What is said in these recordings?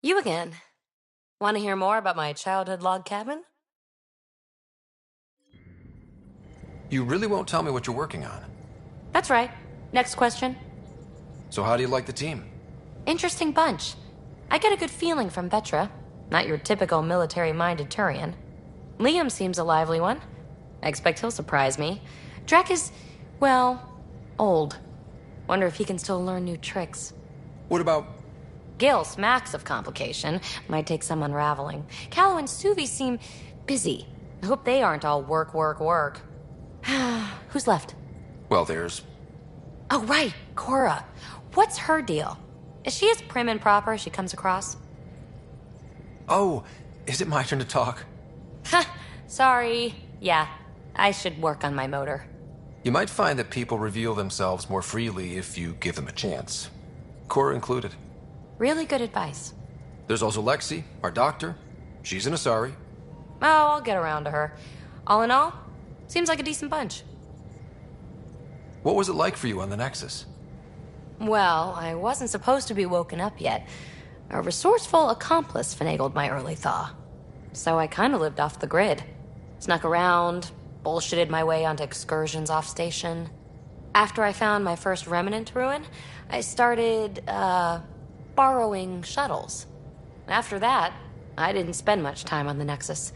You again. Want to hear more about my childhood log cabin? You really won't tell me what you're working on. That's right. Next question. So how do you like the team? Interesting bunch. I get a good feeling from Vetra. Not your typical military-minded Turian. Liam seems a lively one. I expect he'll surprise me. Drek is, well, old. Wonder if he can still learn new tricks. What about... Gil smacks of complication. Might take some unraveling. Callow and Suvi seem busy. I hope they aren't all work, work, work. Who's left? Well, there's... Oh, right, Cora. What's her deal? Is she as prim and proper as she comes across? Oh, is it my turn to talk? Sorry. Yeah, I should work on my motor. You might find that people reveal themselves more freely if you give them a chance. Cora included. Really good advice. There's also Lexi, our doctor. She's an Asari. Oh, I'll get around to her. All in all, seems like a decent bunch. What was it like for you on the Nexus? Well, I wasn't supposed to be woken up yet. A resourceful accomplice finagled my early thaw. So I kind of lived off the grid. Snuck around, bullshitted my way onto excursions off station. After I found my first remnant ruin, I started, borrowing shuttles. After that, I didn't spend much time on the Nexus.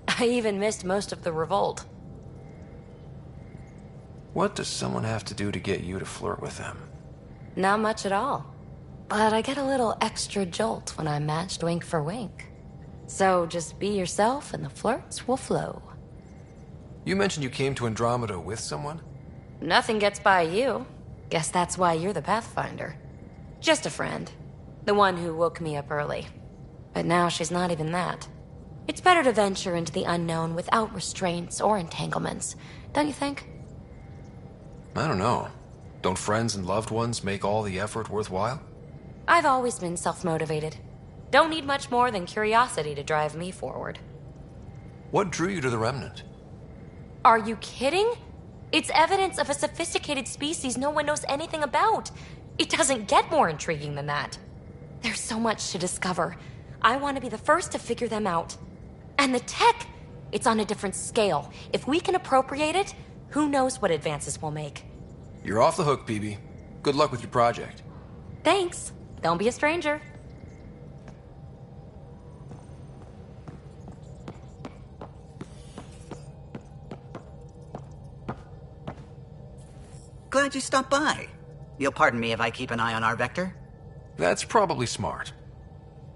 I even missed most of the revolt. What does someone have to do to get you to flirt with them? Not much at all. But I get a little extra jolt when I'm matched wink for wink. So just be yourself and the flirts will flow. You mentioned you came to Andromeda with someone? Nothing gets by you. Guess that's why you're the Pathfinder. Just a friend. The one who woke me up early. But now she's not even that. It's better to venture into the unknown without restraints or entanglements, don't you think? I don't know. Don't friends and loved ones make all the effort worthwhile? I've always been self-motivated. Don't need much more than curiosity to drive me forward. What drew you to the Remnant? Are you kidding? It's evidence of a sophisticated species no one knows anything about. It doesn't get more intriguing than that. There's so much to discover. I want to be the first to figure them out. And the tech, it's on a different scale. If we can appropriate it, who knows what advances we'll make. You're off the hook, BB. Good luck with your project. Thanks. Don't be a stranger. Glad you stopped by. You'll pardon me if I keep an eye on our vector? That's probably smart.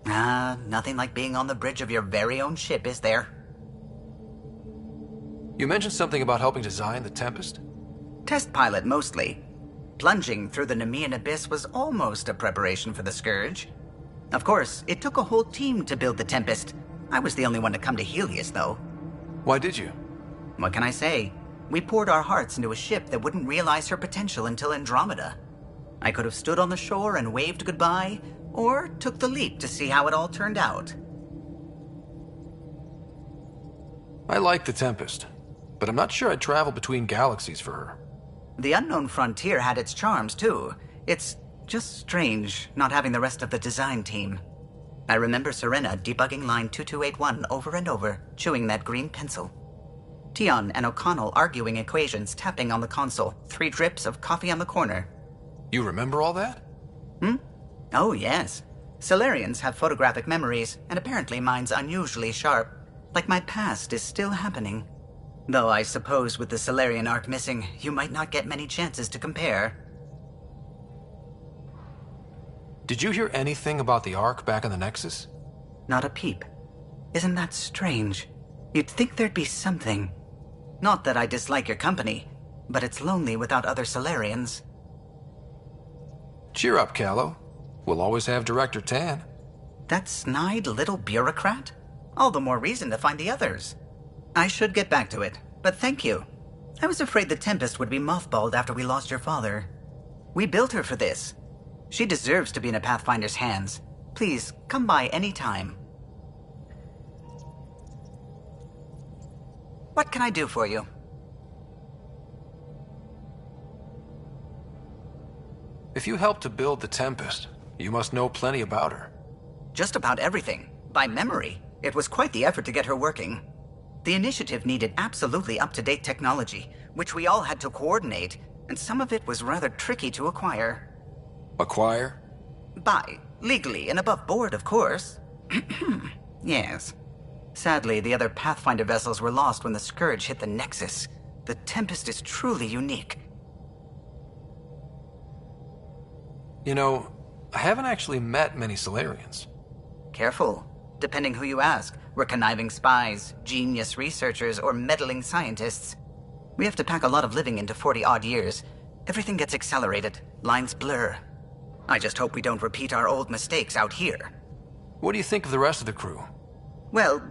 Nothing like being on the bridge of your very own ship, is there? You mentioned something about helping design the Tempest? Test pilot, mostly. Plunging through the Nemean abyss was almost a preparation for the Scourge. Of course, it took a whole team to build the Tempest. I was the only one to come to Helios, though. Why did you? What can I say? We poured our hearts into a ship that wouldn't realize her potential until Andromeda. I could have stood on the shore and waved goodbye, or took the leap to see how it all turned out. I like the Tempest, but I'm not sure I'd travel between galaxies for her. The unknown frontier had its charms, too. It's just strange not having the rest of the design team. I remember Serena debugging line 2281 over and over, chewing that green pencil. Tion and O'Connell arguing equations, tapping on the console, 3 drips of coffee on the corner. You remember all that? Oh, yes. Solarians have photographic memories, and apparently mine's unusually sharp. Like my past is still happening. Though I suppose with the Solarian arc missing, you might not get many chances to compare. Did you hear anything about the Ark back in the Nexus? Not a peep. Isn't that strange? You'd think there'd be something. Not that I dislike your company, but it's lonely without other Solarians. Cheer up, Callow. We'll always have Director Tan. That snide little bureaucrat? All the more reason to find the others. I should get back to it, but thank you. I was afraid the Tempest would be mothballed after we lost your father. We built her for this. She deserves to be in a Pathfinder's hands. Please, come by any time. What can I do for you? If you helped to build the Tempest, you must know plenty about her. Just about everything. By memory. It was quite the effort to get her working. The initiative needed absolutely up-to-date technology, which we all had to coordinate, and some of it was rather tricky to acquire. Acquire? Buy. Legally and above board, of course. Yes. Sadly, the other Pathfinder vessels were lost when the Scourge hit the Nexus. The Tempest is truly unique. You know, I haven't actually met many Solarians. Careful. Depending who you ask, we're conniving spies, genius researchers, or meddling scientists. We have to pack a lot of living into 40-odd years. Everything gets accelerated. Lines blur. I just hope we don't repeat our old mistakes out here. What do you think of the rest of the crew? Well,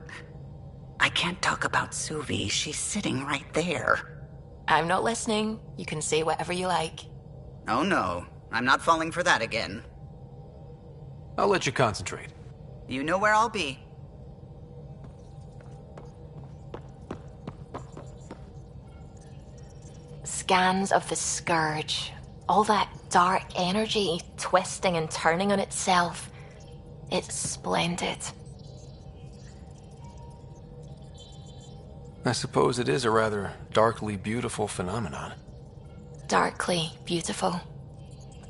I can't talk about Suvi. She's sitting right there. I'm not listening. You can say whatever you like. Oh no, I'm not falling for that again. I'll let you concentrate. You know where I'll be. Scans of the Scourge. All that dark energy twisting and turning on itself. It's splendid. I suppose it is a rather darkly beautiful phenomenon. Darkly beautiful.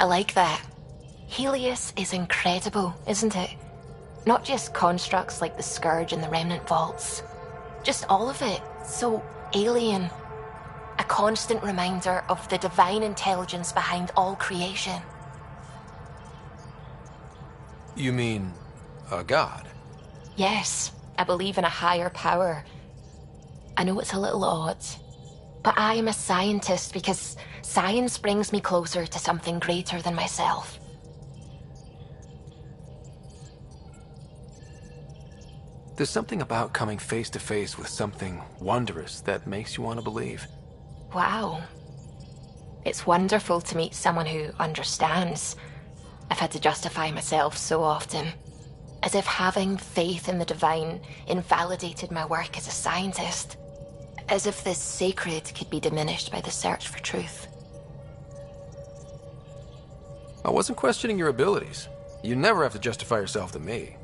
I like that. Helios is incredible, isn't it? Not just constructs like the Scourge and the Remnant Vaults. Just all of it. So alien. A constant reminder of the divine intelligence behind all creation. You mean a god? Yes, I believe in a higher power. I know it's a little odd, but I am a scientist because science brings me closer to something greater than myself. There's something about coming face to face with something wondrous that makes you want to believe. Wow. It's wonderful to meet someone who understands. I've had to justify myself so often. As if having faith in the divine invalidated my work as a scientist. As if this sacred could be diminished by the search for truth. I wasn't questioning your abilities. You never have to justify yourself to me.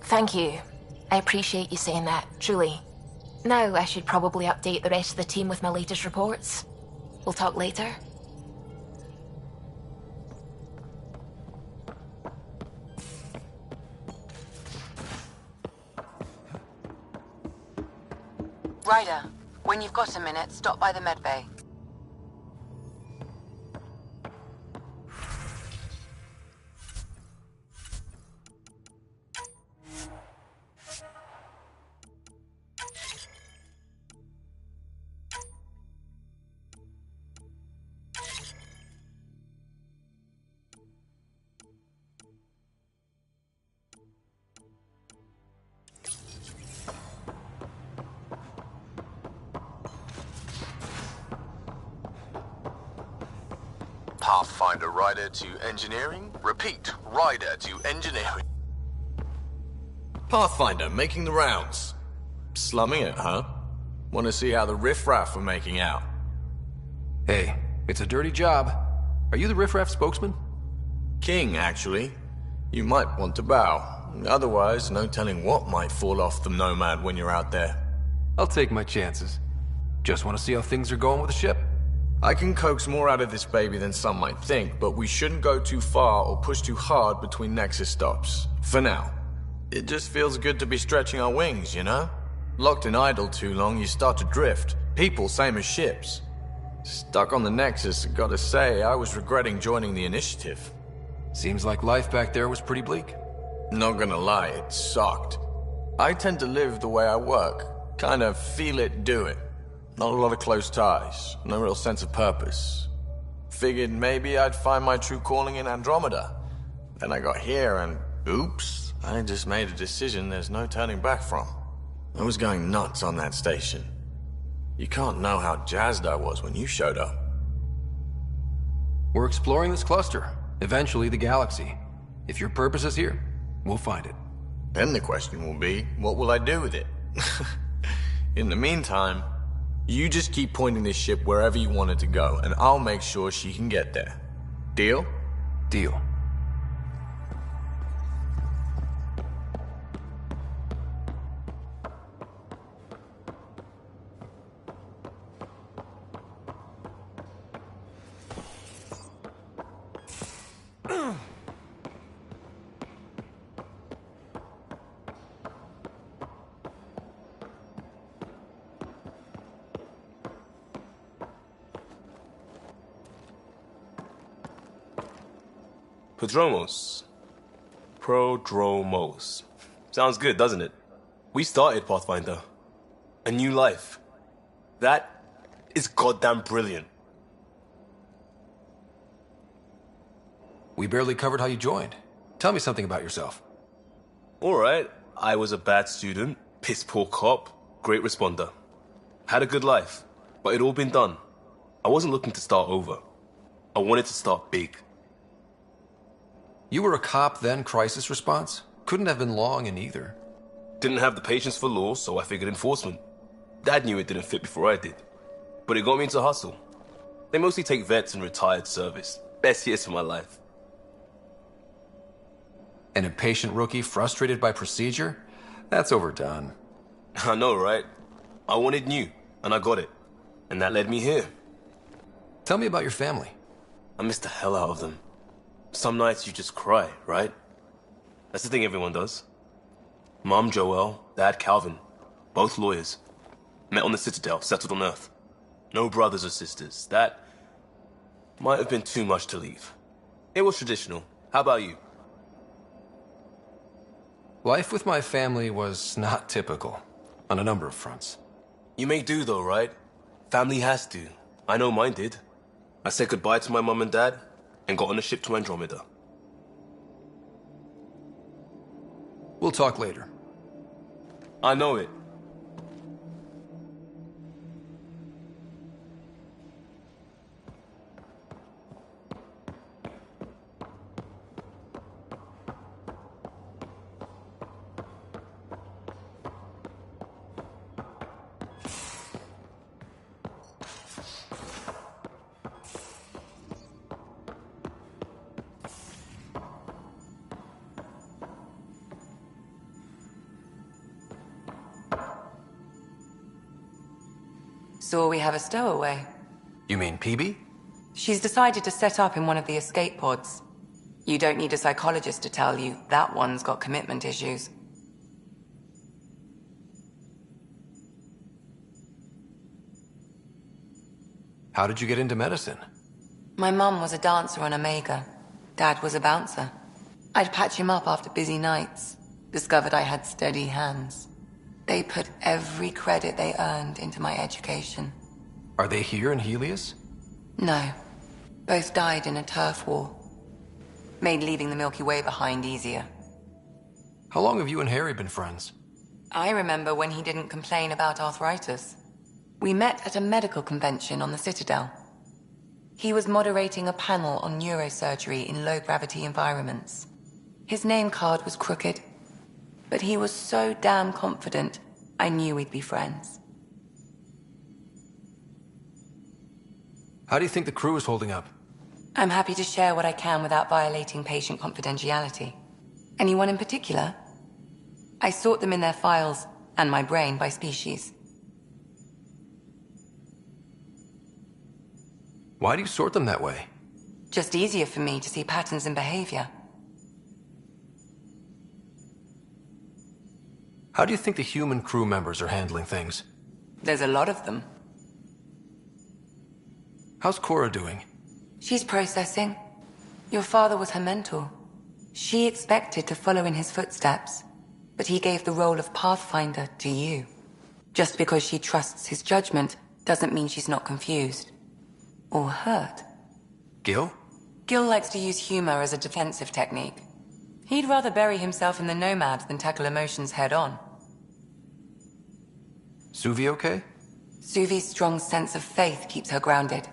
Thank you. I appreciate you saying that, truly. Now I should probably update the rest of the team with my latest reports. We'll talk later. Ryder, when you've got a minute, stop by the medbay. Pathfinder Rider to engineering. Repeat, Rider to engineering. Pathfinder making the rounds. Slumming it, huh? Want to see how the riffraff are making out? Hey, it's a dirty job. Are you the riffraff spokesman? King, actually. You might want to bow. Otherwise, no telling what might fall off the Nomad when you're out there. I'll take my chances. Just want to see how things are going with the ship. I can coax more out of this baby than some might think, but we shouldn't go too far or push too hard between Nexus stops. For now. It just feels good to be stretching our wings, you know? Locked in idle too long, you start to drift. People, same as ships. Stuck on the Nexus, gotta say, I was regretting joining the initiative. Seems like life back there was pretty bleak. Not gonna lie, it sucked. I tend to live the way I work. Kind of feel it, do it. Not a lot of close ties, no real sense of purpose. Figured maybe I'd find my true calling in Andromeda. Then I got here and, oops, I just made a decision there's no turning back from. I was going nuts on that station. You can't know how jazzed I was when you showed up. We're exploring this cluster, eventually the galaxy. If your purpose is here, we'll find it. Then the question will be, what will I do with it? In the meantime, you just keep pointing this ship wherever you want it to go, and I'll make sure she can get there. Deal? Deal. Prodromos. Prodromos. Sounds good, doesn't it? We started Pathfinder. A new life. That is goddamn brilliant. We barely covered how you joined. Tell me something about yourself. Alright, I was a bad student, piss poor cop, great responder. Had a good life, but it'd all been done. I wasn't looking to start over. I wanted to start big. You were a cop, then crisis response? Couldn't have been long in either. Didn't have the patience for law, so I figured enforcement. Dad knew it didn't fit before I did. But it got me into hustle. They mostly take vets and retired service. Best years of my life. An impatient rookie frustrated by procedure? That's overdone. I know, right? I wanted new, and I got it. And that led me here. Tell me about your family. I miss the hell out of them. Some nights you just cry, right? That's the thing everyone does. Mom Joelle, Dad Calvin, both lawyers. Met on the Citadel, settled on Earth. No brothers or sisters. That might have been too much to leave. It was traditional. How about you? Life with my family was not typical, on a number of fronts. You make do though, right? Family has to. I know mine did. I said goodbye to my mum and dad, and got on a ship to Andromeda. We'll talk later. I know it. So we have a stowaway. You mean PB? She's decided to set up in one of the escape pods. You don't need a psychologist to tell you that one's got commitment issues. How did you get into medicine? My mum was a dancer on Omega. Dad was a bouncer. I'd patch him up after busy nights. Discovered I had steady hands. They put every credit they earned into my education. Are they here in Helios? No. Both died in a turf war. Made leaving the Milky Way behind easier. How long have you and Harry been friends? I remember when he didn't complain about arthritis. We met at a medical convention on the Citadel. He was moderating a panel on neurosurgery in low-gravity environments. His name card was crooked, but he was so damn confident, I knew we'd be friends. How do you think the crew is holding up? I'm happy to share what I can without violating patient confidentiality. Anyone in particular? I sort them in their files, and my brain by species. Why do you sort them that way? Just easier for me to see patterns in behavior. How do you think the human crew members are handling things? There's a lot of them. How's Cora doing? She's processing. Your father was her mentor. She expected to follow in his footsteps, but he gave the role of Pathfinder to you. Just because she trusts his judgment doesn't mean she's not confused. Or hurt. Gil? Gil likes to use humor as a defensive technique. He'd rather bury himself in the Nomad than tackle emotions head-on. Suvi okay? Suvi's strong sense of faith keeps her grounded.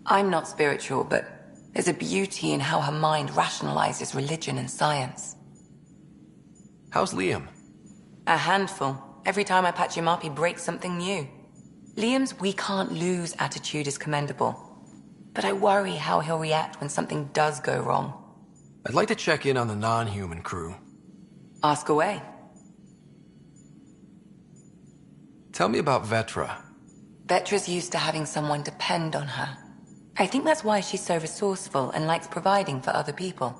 I'm not spiritual, but there's a beauty in how her mind rationalizes religion and science. How's Liam? A handful. Every time I patch him up, he breaks something new. Liam's "we can't lose" attitude is commendable. But I worry how he'll react when something does go wrong. I'd like to check in on the non-human crew. Ask away. Tell me about Vetra. Vetra's used to having someone depend on her. I think that's why she's so resourceful and likes providing for other people.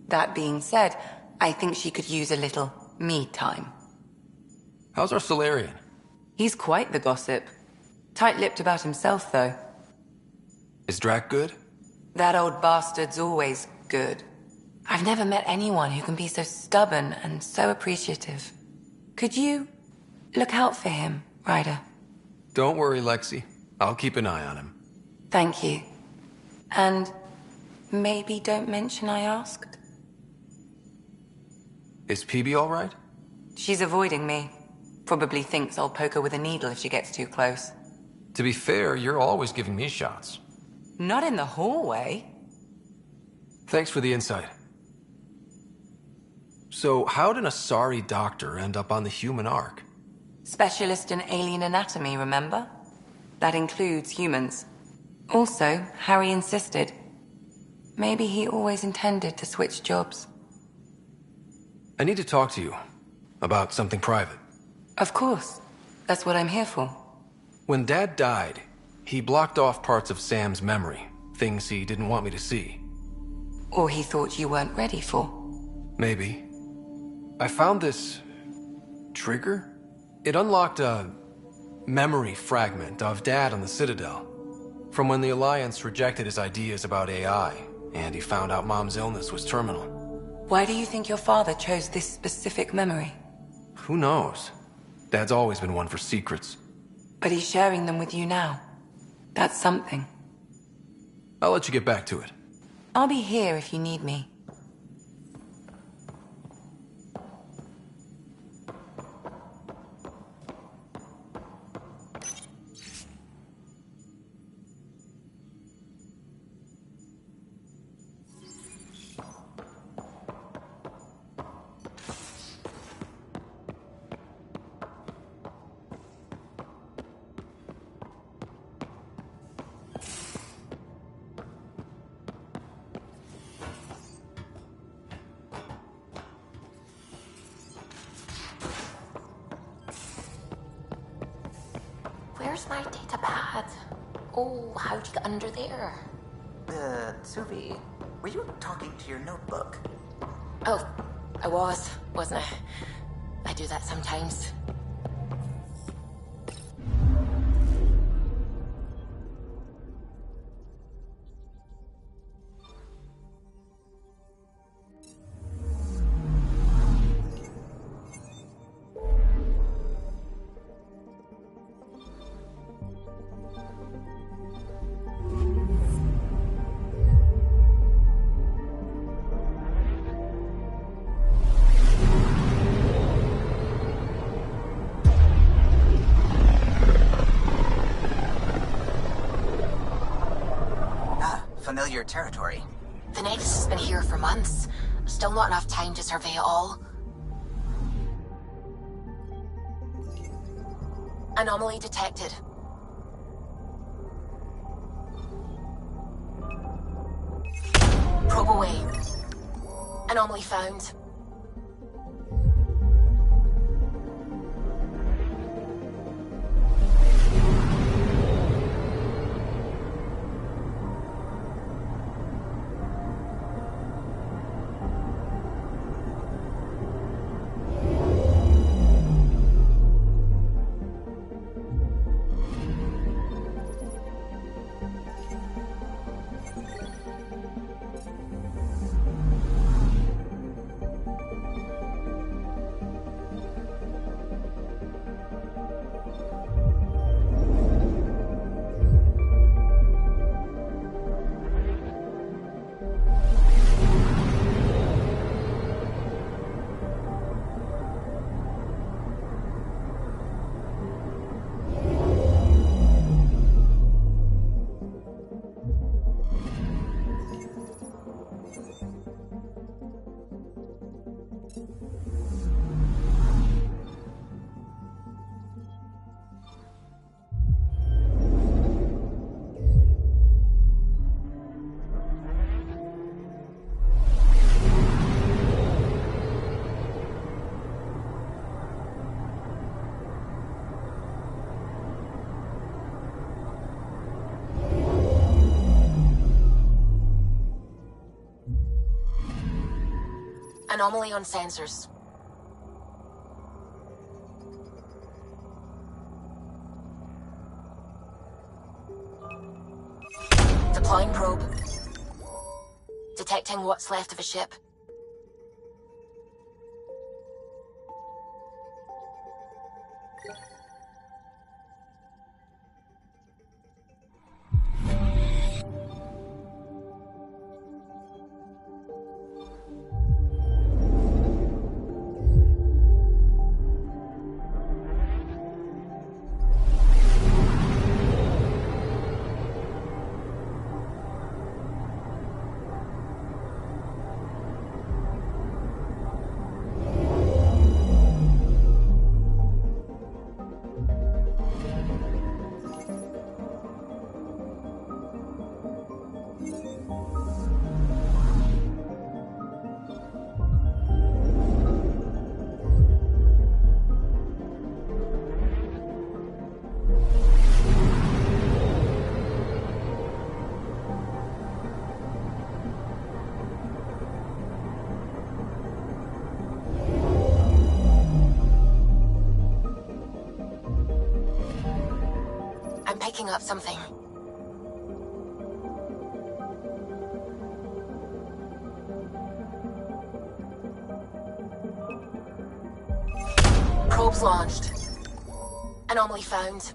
That being said, I think she could use a little me time. How's our Solarian? He's quite the gossip. Tight-lipped about himself, though. Is Drac good? That old bastard's always good. I've never met anyone who can be so stubborn and so appreciative. Could you look out for him, Ryder? Don't worry, Lexi. I'll keep an eye on him. Thank you. And maybe don't mention I asked? Is PB all right? She's avoiding me. Probably thinks I'll poke her with a needle if she gets too close. To be fair, you're always giving me shots. Not in the hallway. Thanks for the insight. So, how'd an Asari doctor end up on the human Ark? Specialist in alien anatomy, remember? That includes humans. Also, Harry insisted. Maybe he always intended to switch jobs. I need to talk to you about something private. Of course. That's what I'm here for. When Dad died, he blocked off parts of Sam's memory, things he didn't want me to see. Or he thought you weren't ready for. Maybe. I found this trigger. It unlocked a memory fragment of Dad on the Citadel, from when the Alliance rejected his ideas about AI, and he found out Mom's illness was terminal. Why do you think your father chose this specific memory? Who knows? Dad's always been one for secrets. But he's sharing them with you now. That's something. I'll let you get back to it. I'll be here if you need me. Where's my data pad? Oh, how'd you get under there? Suvi, were you talking to your notebook? Oh, wasn't I? I do that sometimes. Familiar territory. The Nexus has been here for months. Still not enough time to survey it all. Anomaly detected. Probe away. Anomaly found. Anomaly on sensors. Deploying probe. Detecting what's left of a ship. picking up something. Probes launched. Anomaly found.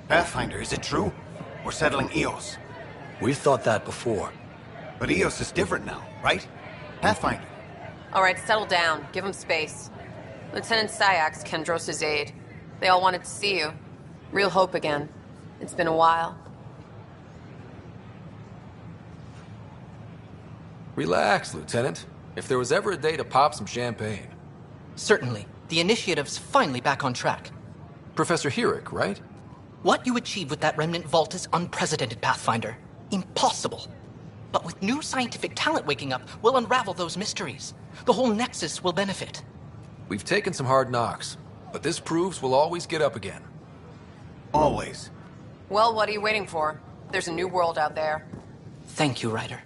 Pathfinder, is it true? We're settling Eos. We've thought that before. But Eos is different now, right? Pathfinder. All right, settle down. Give him space. Lieutenant Syax, Kendros' aide. They all wanted to see you. Real hope again. It's been a while. Relax, Lieutenant. If there was ever a day to pop some champagne. Certainly. The initiative's finally back on track. Professor Herrick, right? What you achieved with that remnant vault is unprecedented, Pathfinder. Impossible. But with new scientific talent waking up, we'll unravel those mysteries. The whole Nexus will benefit. We've taken some hard knocks, but this proves we'll always get up again. Always. Well, what are you waiting for? There's a new world out there. Thank you, Ryder.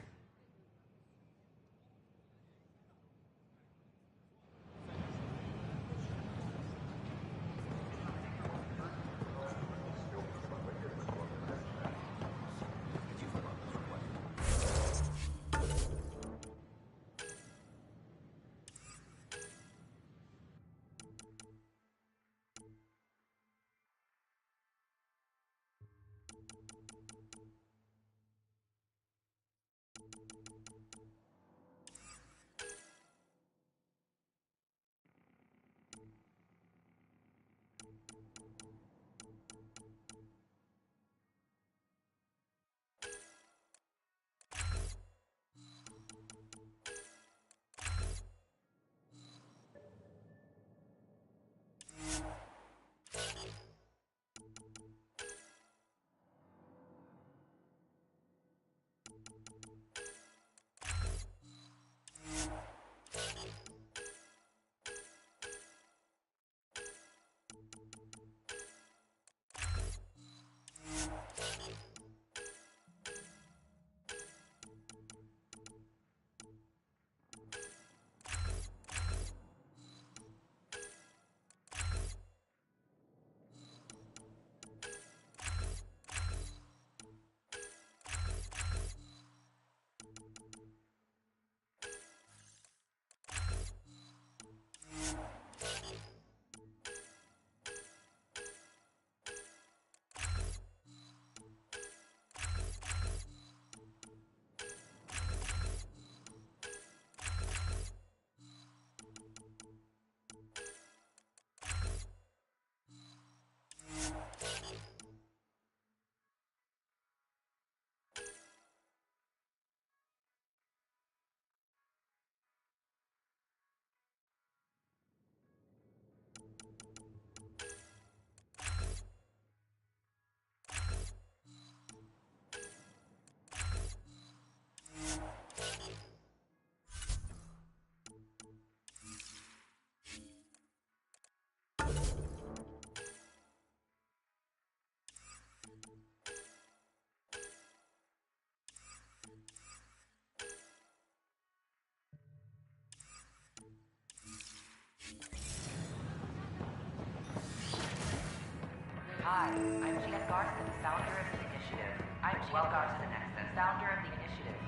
Hi, I'm Gian Garson, founder of the initiative. I'm Gian Garson, founder of the initiative.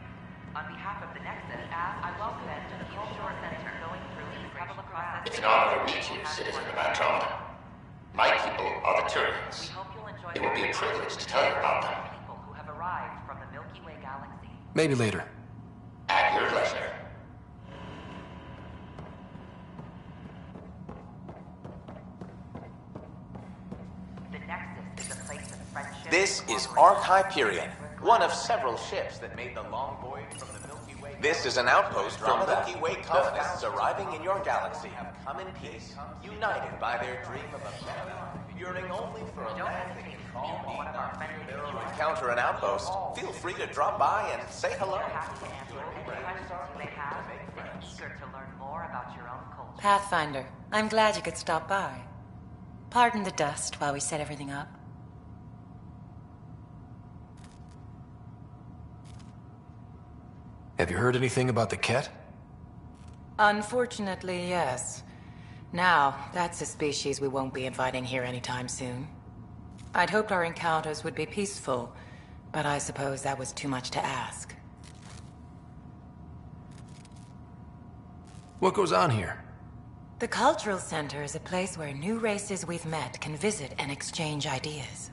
On behalf of the Nexus, I welcome them to the Cultural Center going through the incredible process. It's an honor to meet you, citizen of Andromeda. My people are the Turians. It would be a privilege to tell you about them. People who have arrived from the Milky Way galaxy. Maybe later. At your leisure. The Nexus is a place of friendship. This is Ark Hyperion, one of several ships that made the long voyage from the Milky Way. This is an outpost from Milky Way colonists arriving in your galaxy have come in peace, united by their dream of a better life, yearning only for a land they can call home. If you encounter an outpost, feel free to drop by and say hello. Pathfinder, I'm glad you could stop by. Pardon the dust while we set everything up. Have you heard anything about the Ket? Unfortunately, yes. Now, that's a species we won't be inviting here anytime soon. I'd hoped our encounters would be peaceful, but I suppose that was too much to ask. What goes on here? The Cultural Center is a place where new races we've met can visit and exchange ideas.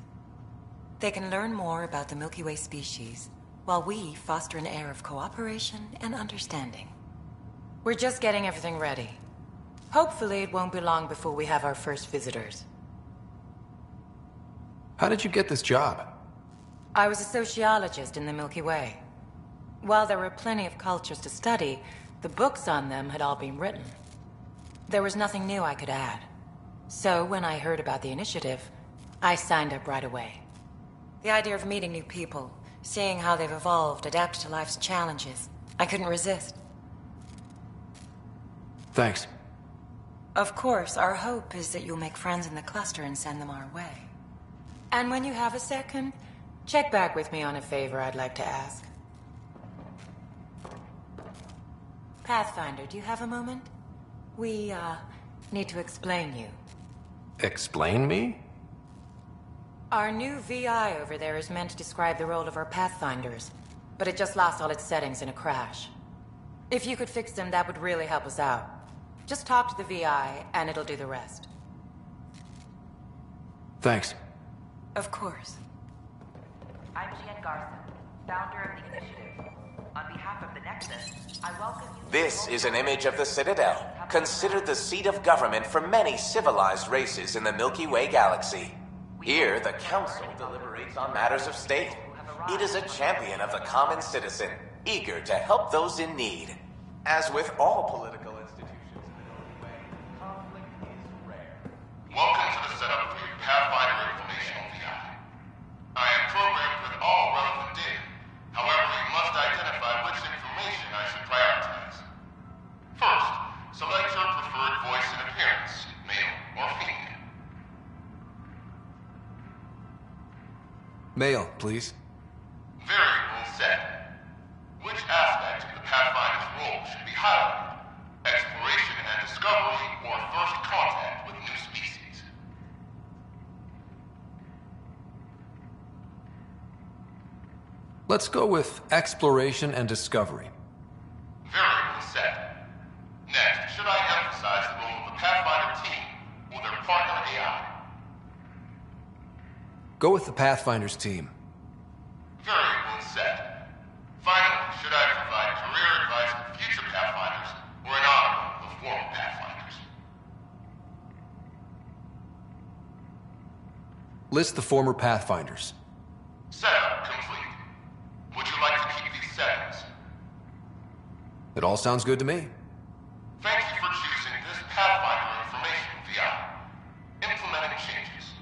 They can learn more about the Milky Way species, while we foster an air of cooperation and understanding. We're just getting everything ready. Hopefully it won't be long before we have our first visitors. How did you get this job? I was a sociologist in the Milky Way. While there were plenty of cultures to study, the books on them had all been written. There was nothing new I could add. So when I heard about the initiative, I signed up right away. The idea of meeting new people, seeing how they've evolved, adapted to life's challenges, I couldn't resist. Thanks. Of course, our hope is that you'll make friends in the cluster and send them our way. And when you have a second, check back with me on a favor I'd like to ask. Pathfinder, do you have a moment? We, need to explain you. Explain me? Our new VI over there is meant to describe the role of our Pathfinders, but it just lost all its settings in a crash. If you could fix them, that would really help us out. Just talk to the VI, and it'll do the rest. Thanks. Of course. I'm Gian Garson, founder of the initiative. On behalf of the Nexus, I welcome you. This is an image of the Citadel, considered the seat of government for many civilized races in the Milky Way galaxy. Here, the Council deliberates on matters of state. It is a champion of the common citizen, eager to help those in need. As with all political institutions in the Milky Way, conflict is rare. Welcome to the setup for your Pathfinder informational VI. I am programmed with all relevant data. However, you must identify which information I should prioritize. First, select your preferred voice and appearance, male or female. Male, please. Variable set. Which aspect of the Pathfinder's role should be highlighted? Exploration and discovery, or first contact with new species? Let's go with exploration and discovery. Variable set. Next, should I emphasize the role of the Pathfinder team or their partner AI? Go with the Pathfinder's team. Variable set. Finally, should I provide career advice for future Pathfinders or an honor of former Pathfinders? List the former Pathfinders. Setup complete. Would you like to keep these settings? It all sounds good to me. Thank you for choosing this Pathfinder information VI. Implementing changes.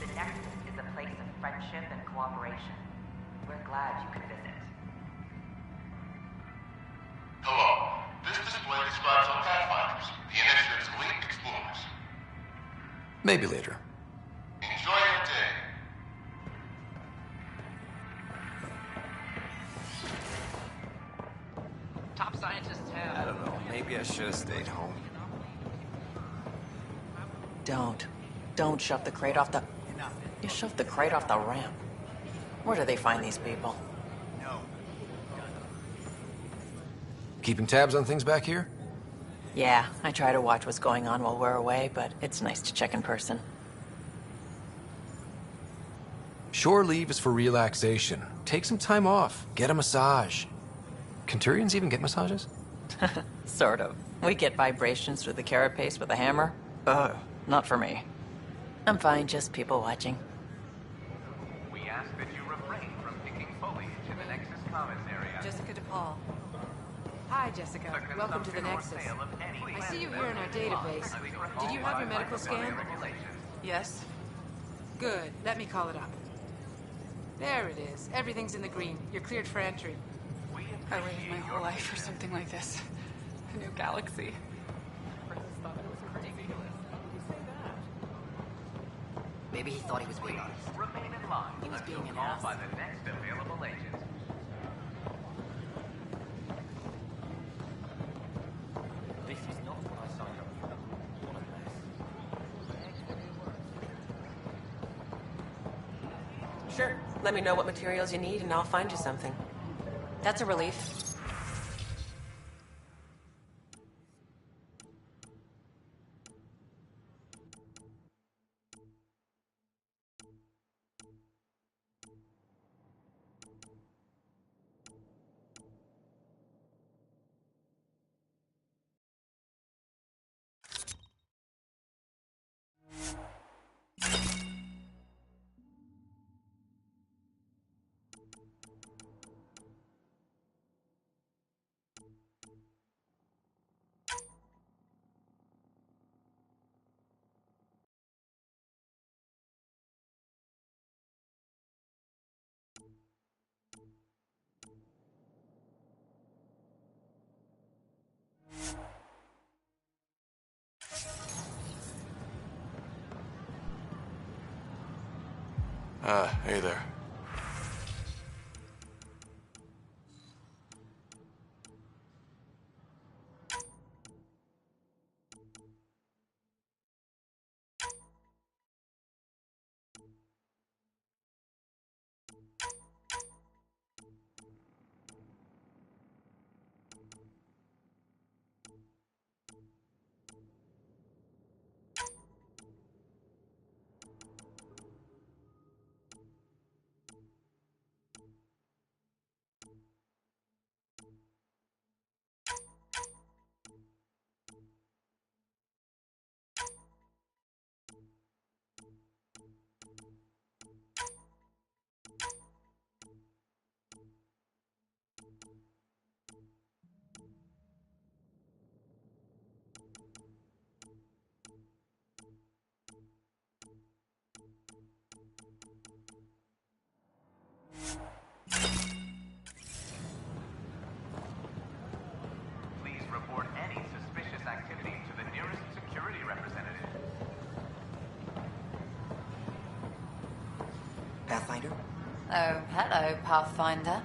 The Nexus is a place of friendship and cooperation. We're glad you could visit. Hello. This display describes our Pathfinders, the Initiative's elite explorers. Maybe later. Enjoy your day. Top scientists have... I don't know. Maybe I should have stayed home. Don't. Don't shove the crate off the... You shoved the crate off the ramp. Where do they find these people? Keeping tabs on things back here? Yeah, I try to watch what's going on while we're away, but it's nice to check in person. Shore leave is for relaxation. Take some time off. Get a massage. Can Turians even get massages? Sort of. We get vibrations through the carapace with a hammer. Ugh, not for me. I'm fine, just people watching. We ask that you refrain from picking foliage in the Nexus Commons area. Jessica DePaul. Hi, Jessica. Welcome to the Nexus. I see you here in our database. Did you have your medical scan? Yes. Good. Let me call it up. There it is. Everything's in the green. You're cleared for entry. I waited my whole life for something like this. A new galaxy. Maybe he thought he was being honest. Remain in line. He was being an called ass. by the next available agent. This is not what I signed up for. What a mess. Sure. Let me know what materials you need and I'll find you something. That's a relief. Hey there. Please report any suspicious activity to the nearest security representative. Pathfinder? Oh, hello, Pathfinder.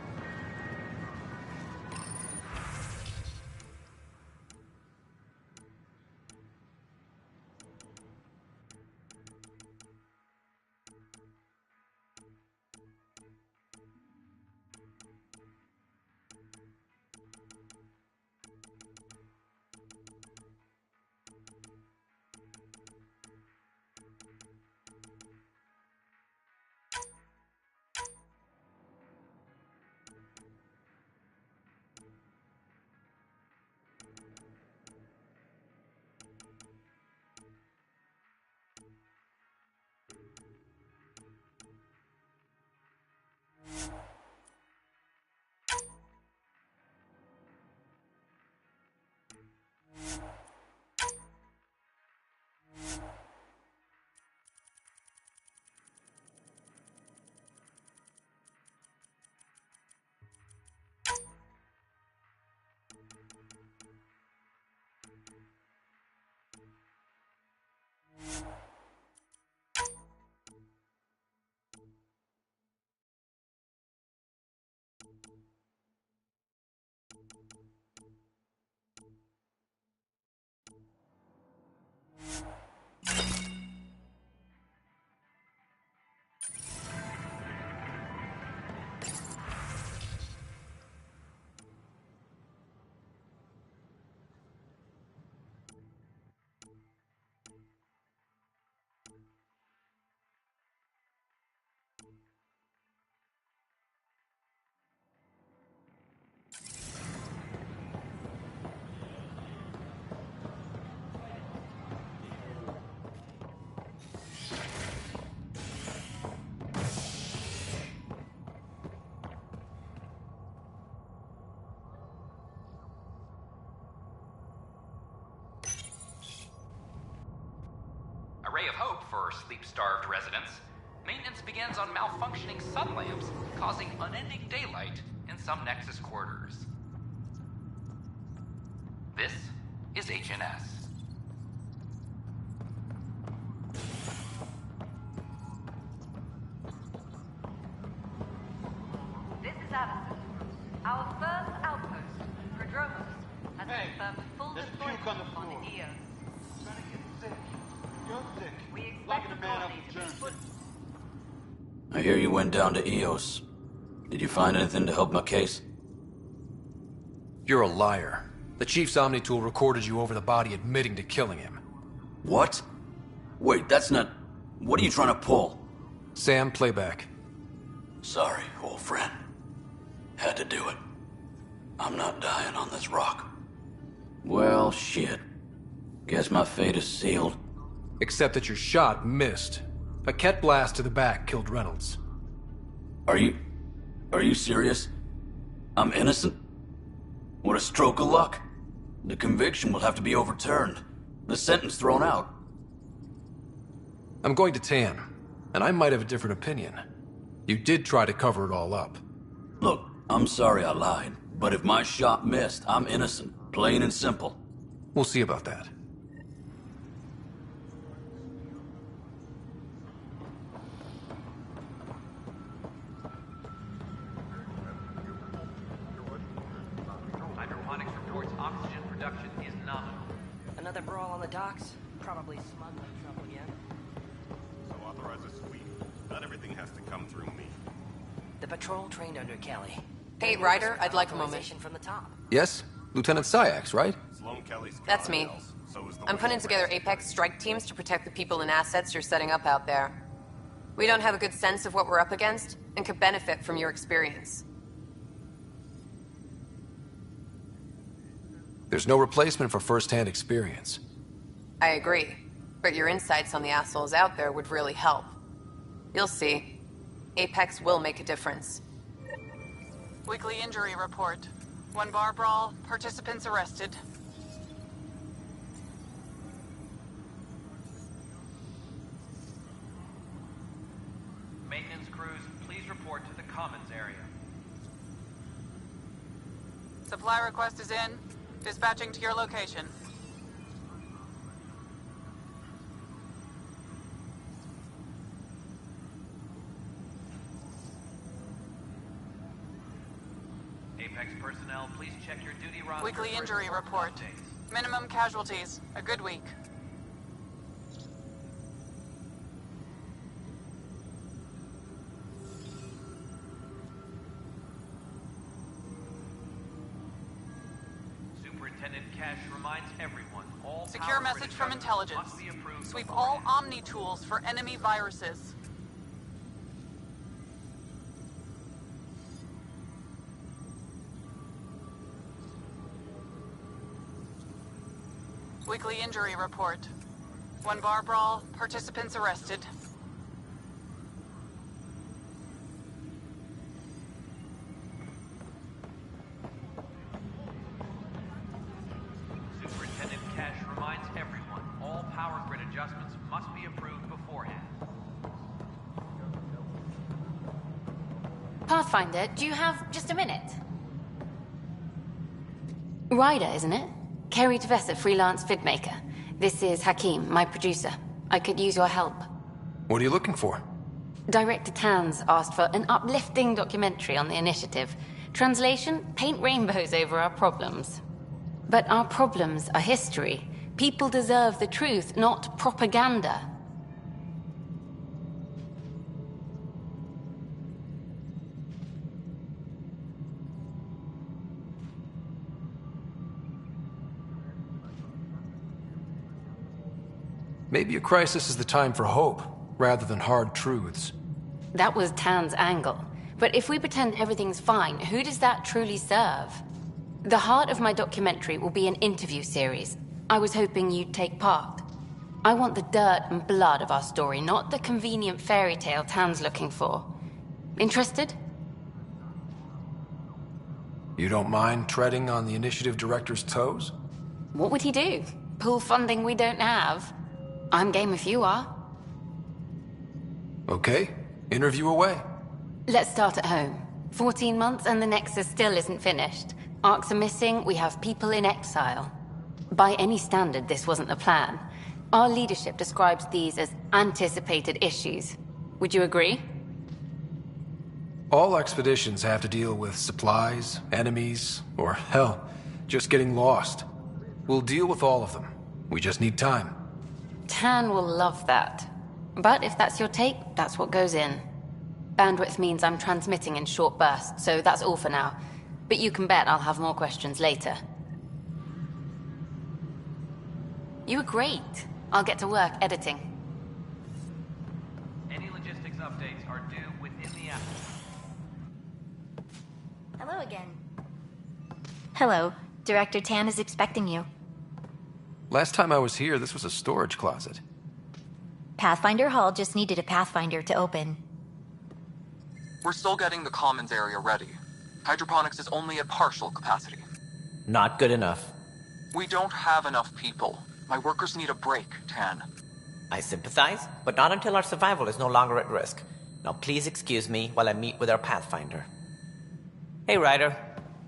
for sleep-starved residents, maintenance begins on malfunctioning sun lamps, causing unending daylight in some Nexus quarters. This is HNS. This is Allison. Our first outpost, Prodromos, has confirmed full deployment on EOS. We expect the colony to be put... I hear you went down to EOS. Did you find anything to help my case? You're a liar. The Chief's Omni tool recorded you over the body admitting to killing him. What? Wait, that's not... What are you trying to pull? Sam, playback. Sorry, old friend. Had to do it. I'm not dying on this rock. Well, shit. Guess my fate is sealed. Except that your shot missed. A Ket blast to the back killed Reynolds. Are you serious? I'm innocent? What a stroke of luck. The conviction will have to be overturned. The sentence thrown out. I'm going to Tan, and I might have a different opinion. You did try to cover it all up. Look, I'm sorry I lied, but if my shot missed, I'm innocent. Plain and simple. We'll see about that. Hydroponics reports oxygen production is nominal. Another brawl on the docks? Probably smuggling trouble again. So authorize a sweep. Not everything has to come through me. The patrol trained under Kelly. Hey, Ryder, I'd like a moment. From the top. Yes? Lieutenant Syax, right? Sloan Kelly's That's me. So is the I'm putting together Apex strike teams to protect the people and assets you're setting up out there. We don't have a good sense of what we're up against, and could benefit from your experience. There's no replacement for first-hand experience. I agree, but your insights on the assholes out there would really help. You'll see. Apex will make a difference. Weekly injury report. 1 bar brawl, participants arrested. Maintenance crews, please report to the commons area. Supply request is in. Dispatching to your location. Apex personnel, please check your duty roster. Weekly for injury important report. updates. Minimum casualties. A good week. Superintendent Cash reminds everyone, all Secure power message grid from adjustments intelligence. must be approved Sweep beforehand. all Omni tools for enemy viruses. Weekly injury report. 1 bar brawl, participants arrested. Superintendent Cash reminds everyone, all power grid adjustments must be approved beforehand. Pathfinder, do you have just a minute? Ryder, isn't it? Kerry Tevessa, freelance vidmaker. This is Hakim, my producer. I could use your help. What are you looking for? Director Tans asked for an uplifting documentary on the initiative. Translation, paint rainbows over our problems. But our problems are history. People deserve the truth, not propaganda. Maybe a crisis is the time for hope, rather than hard truths. That was Tan's angle. But if we pretend everything's fine, who does that truly serve? The heart of my documentary will be an interview series. I was hoping you'd take part. I want the dirt and blood of our story, not the convenient fairy tale Tan's looking for. Interested? You don't mind treading on the initiative director's toes? What would he do? Pull funding we don't have? I'm game if you are. Okay, interview away. Let's start at home. 14 months and the Nexus still isn't finished. Arcs are missing, we have people in exile. By any standard, this wasn't the plan. Our leadership describes these as anticipated issues. Would you agree? All expeditions have to deal with supplies, enemies, or hell, just getting lost. We'll deal with all of them. We just need time. Tan will love that. But if that's your take, that's what goes in. Bandwidth means I'm transmitting in short bursts, so that's all for now. But you can bet I'll have more questions later. You were great. I'll get to work editing. Any logistics updates are due within the hour. Hello again. Hello. Director Tan is expecting you. Last time I was here, this was a storage closet. Pathfinder Hall just needed a Pathfinder to open. We're still getting the commons area ready. Hydroponics is only at partial capacity. Not good enough. We don't have enough people. My workers need a break, Tan. I sympathize, but not until our survival is no longer at risk. Now please excuse me while I meet with our Pathfinder. Hey, Ryder.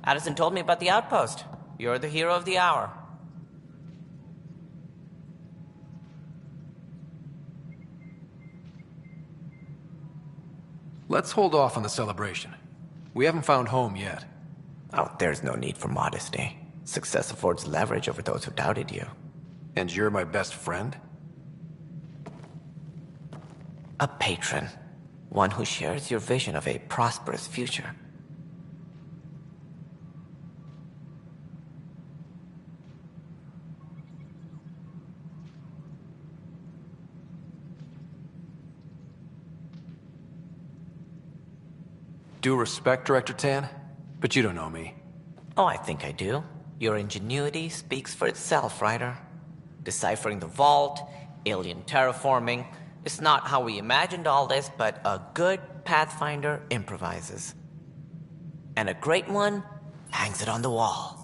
Addison told me about the outpost. You're the hero of the hour. Let's hold off on the celebration. We haven't found home yet. Oh, there's no need for modesty. Success affords leverage over those who doubted you. And you're my best friend? A patron. One who shares your vision of a prosperous future. Due respect, Director Tan, but you don't know me. Oh, I think I do. Your ingenuity speaks for itself, Ryder. Deciphering the vault, alien terraforming. It's not how we imagined all this, but a good Pathfinder improvises. And a great one hangs it on the wall.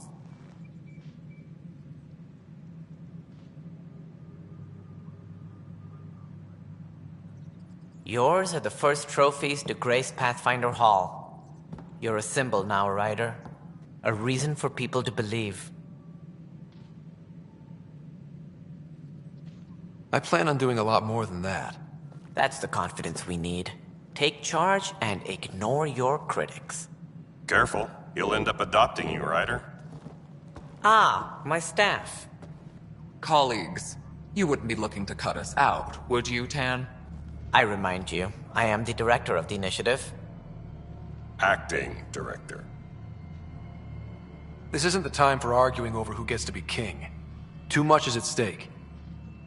Yours are the first trophies to grace Pathfinder Hall. You're a symbol now, Ryder. A reason for people to believe. I plan on doing a lot more than that. That's the confidence we need. Take charge and ignore your critics. Careful. He'll end up adopting you, Ryder. Ah, my staff. Colleagues, you wouldn't be looking to cut us out, would you, Tan? I remind you, I am the director of the initiative. Acting director. This isn't the time for arguing over who gets to be king. Too much is at stake.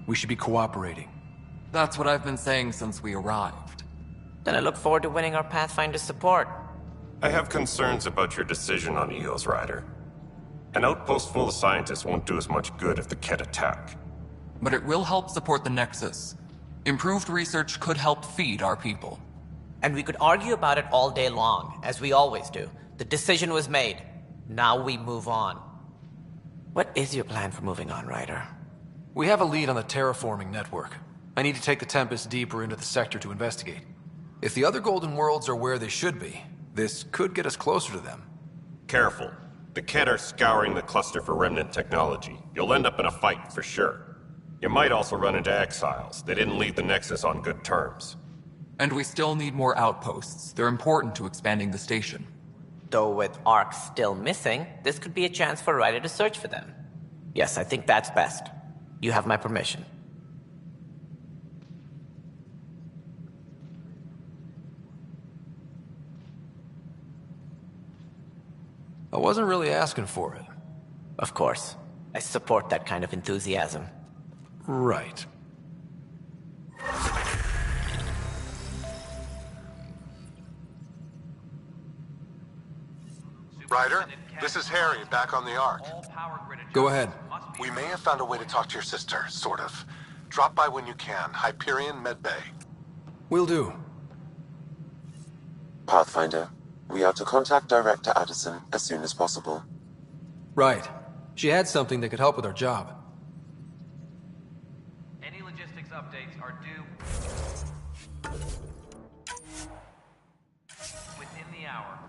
We should be cooperating. That's what I've been saying since we arrived. Then I look forward to winning our Pathfinder support. I have concerns about your decision on Eos, Ryder. An outpost full of scientists won't do as much good if the Kett attack. But it will help support the Nexus. Improved research could help feed our people. And we could argue about it all day long, as we always do. The decision was made. Now we move on. What is your plan for moving on, Ryder? We have a lead on the terraforming network. I need to take the Tempest deeper into the sector to investigate. If the other Golden Worlds are where they should be, this could get us closer to them. Careful. The Kett are scouring the cluster for remnant technology. You'll end up in a fight, for sure. You might also run into exiles. They didn't leave the Nexus on good terms. And we still need more outposts. They're important to expanding the station. Though with Arcs still missing, this could be a chance for Ryder to search for them. Yes, I think that's best. You have my permission. I wasn't really asking for it. Of course. I support that kind of enthusiasm. Right. Ryder, this is Harry, back on the Ark. Go ahead. We may have found a way to talk to your sister, sort of. Drop by when you can. Hyperion Medbay. Will do. Pathfinder, we are to contact Director Addison as soon as possible. Right. She had something that could help with our job. Any logistics updates are due. tower.